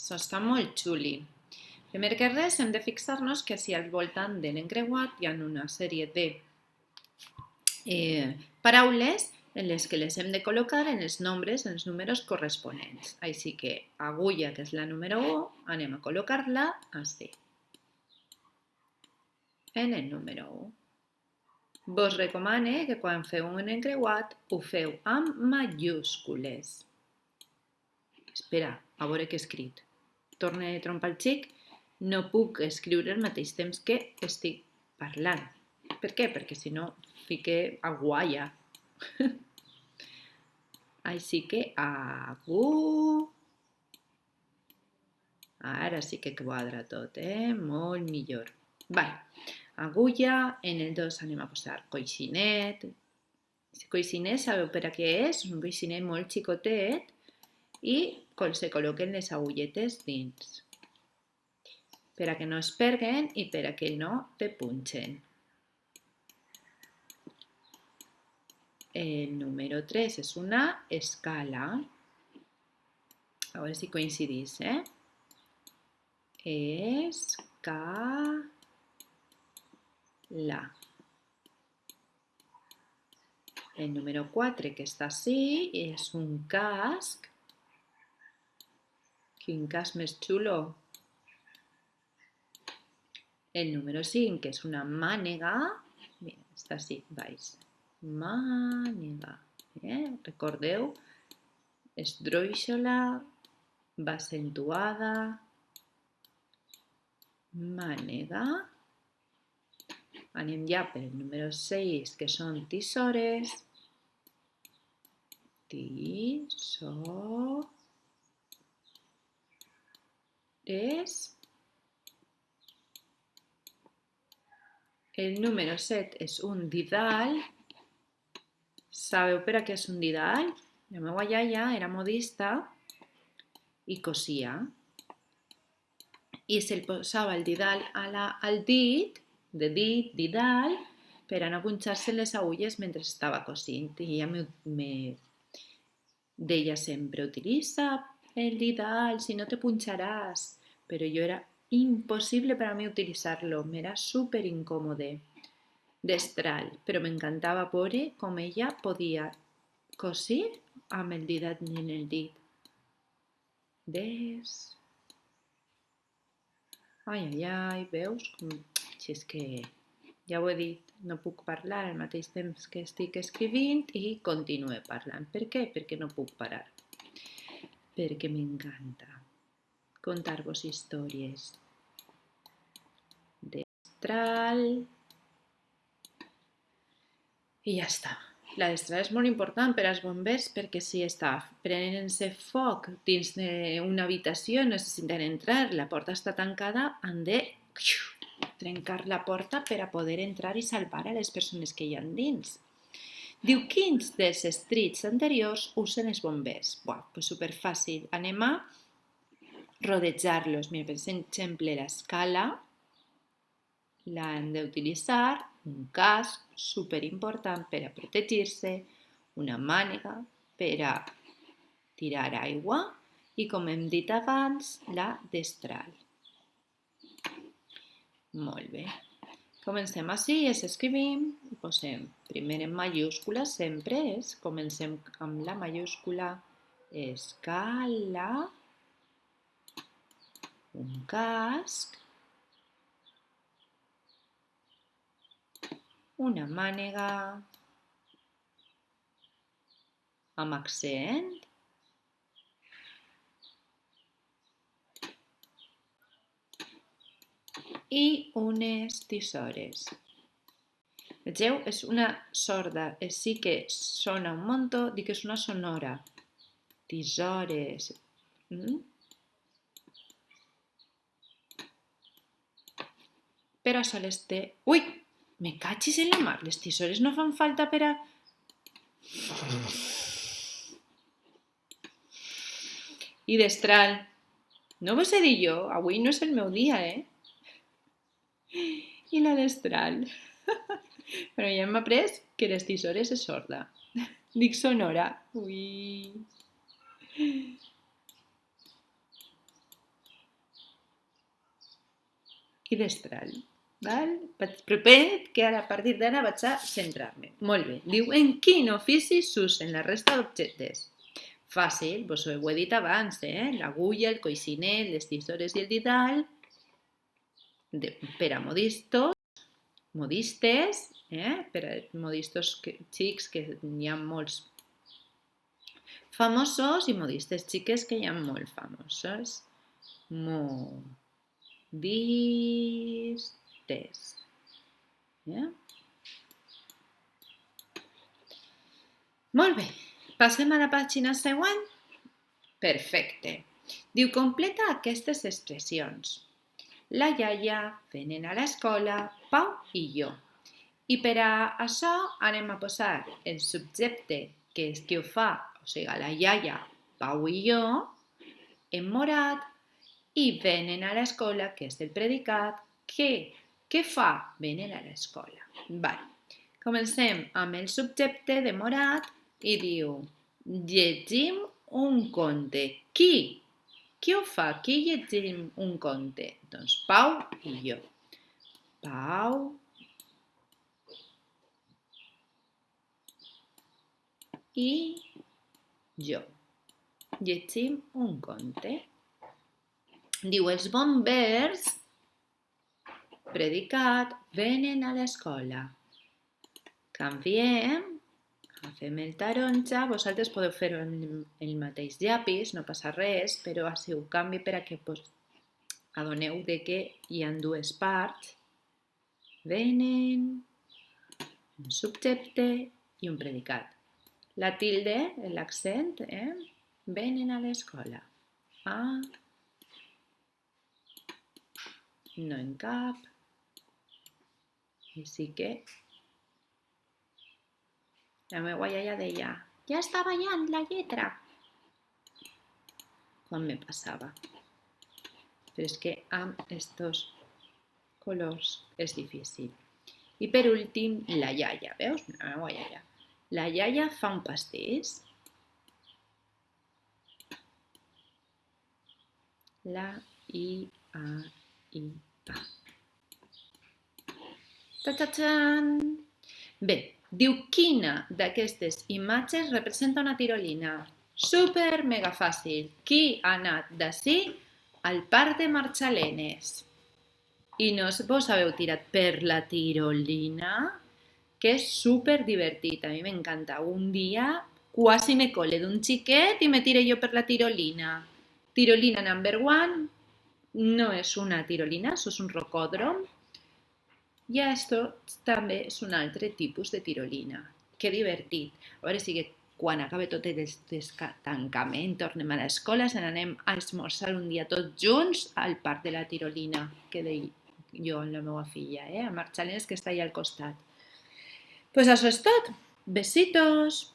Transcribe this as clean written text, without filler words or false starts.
Això està molt xuli. Primer que res hem de fixar-nos que si al voltant de l'encreuat hi ha una sèrie de paraules en les que les hem de col·locar en els nombres, en els números corresponents. Així que agulla, que és la número 1, anem a col·locar-la així, en el número 1. Vos recomane que quan feu un encreuat ho feu amb majúscules. Espera, a veure què he escrit. Torne a trompar el xic. No puc escriure al mateix temps que estic parlant. Per què? Perquè si no fique agualla. Així que Ara sí que quadra tot, molt millor. Vale. Agulla, en el 2 anem a posar coixinet. El coixinet sabeu per a què és? Un coixinet molt xicotet i se col·loquen les agulletes dins per a que no es perdin i per a que no te punxen. El número 3 és una escala. A veure si coincidís, Escala. El número 4, que està així, és un casc. Quin casc més xulo. El número 5, que és una mànega. Mira, està així, baix. Mànega. Recordeu? Esdrúixola, va accentuada. Mànega. Anem ja per el número 6, que són tisores. Tisores. El número 7 és un didal. Sabeu per a què és un didal? La meva iaia era modista i cosia. I se'l posava el didal al dit, didal, per a no punxar-se les agulles mentre estava cosint. I ella me deia sempre, utilitza el didal, si no te punxaràs. Però jo era impossible per a mi utilitzar-lo, m'era super incòmode. Destral, però m'encantava veure com ella podia cosir amb el didat en el dit. Ai, veus? Si és que ja ho he dit, no puc parlar al mateix temps que estic escrivint i continuo parlant. Per què? Perquè no puc parar. Perquè m'encanta contar-vos històries. Destral. I ja està. La destral és molt important per als bombers perquè si està prenent-se foc dins d'una habitació i necessiten entrar, la porta està tancada, han de trencar la porta per a poder entrar i salvar a les persones que hi ha dins. Diu, quins dels estrits anteriors usen els bombers? Doncs superfàcil. Anem a rodejar-los. Mira, per exemple, l'escala l'han d'utilitzar, un casc superimportant per a protegir-se, una mànega per a tirar aigua i, com hem dit abans, la destral. Molt bé. Comencem així, escrivim, posem primer en majúscula, sempre comencem amb la majúscula, escala, un casc, una mànega amb accent i unes tisores. Vegeu? És una sorda, sí que sona un muntó, dic que és una sonora. Tisores. Però sols té... Ui! Me cachis en la mar, les tisores no fan falta per a... I destral. No vos he dit jo, avui no és el meu dia, I la destral. Però ja hem après que les tisores és sorda. Dic sonora. Ui. i destral. Val? Prepared, que ara a partir d'ara vaig a centrar-me. Molt bé. Diu, en quin ofici s'usen la resta d'objectes? Fàcil, vos ho he dit abans, l'agulla, el coixinet, les tisores i el didal, per a modistes, per a modistes xics, que hi ha molts famosos, i modistes xiques, que hi ha molt famosos. Modistes. Molt bé. Passem a la pàgina següent. Perfecte. Diu, completa aquestes expressions. La iaia, venen a l'escola, Pau i jo. I per a això anem a posar el subjecte, que és qui ho fa, o sigui, la iaia, Pau i jo, en morat, i venen a l'escola, que és el predicat, què fa? Venen a l'escola. Vale. Comencem amb el subjecte de morat i diu, llegim un conte. Qui? Qui ho fa? Qui llegim un conte? Doncs Pau i jo. Pau i jo. Llegim un conte. Diu, els bombers, predicat, venen a l'escola. Canviem, agafem el taronja, vosaltres podeu fer-ho amb el mateix llapis, no passa res, però així ho canvi per a que vos adoneu de que hi ha dues parts. Venen, un subjecte i un predicat. La tilde, l'accent, venen a l'escola. No en cap. Així que la meva iaia deia, ja està ballant la lletra. Quan me passava. Però és que amb estos colors és difícil. I per últim, la iaia. Veus? La meva iaia. La iaia fa un pastís. La i-a-i-a. Ta-ta-tan! Bé, diu, quina d'aquestes imatges representa una tirolina? Super mega fàcil. Qui ha anat d'ací al parc de Marxalenes? I no vos haveu tirat per la tirolina? Que és super divertit. A mi m'encanta. Un dia quasi me cole d'un xiquet i me tire jo per la tirolina. Tirolina number 1 no és una tirolina, això és un rocòdrom. I això també és un altre tipus de tirolina. Que divertit. A veure si quan acabi tot el tancament, tornem a l'escola, se n'anem a esmorzar un dia tots junts al parc de la tirolina, que deia jo amb la meva filla, a Marxalenes, que està allà al costat. Pues això és tot. Besitos!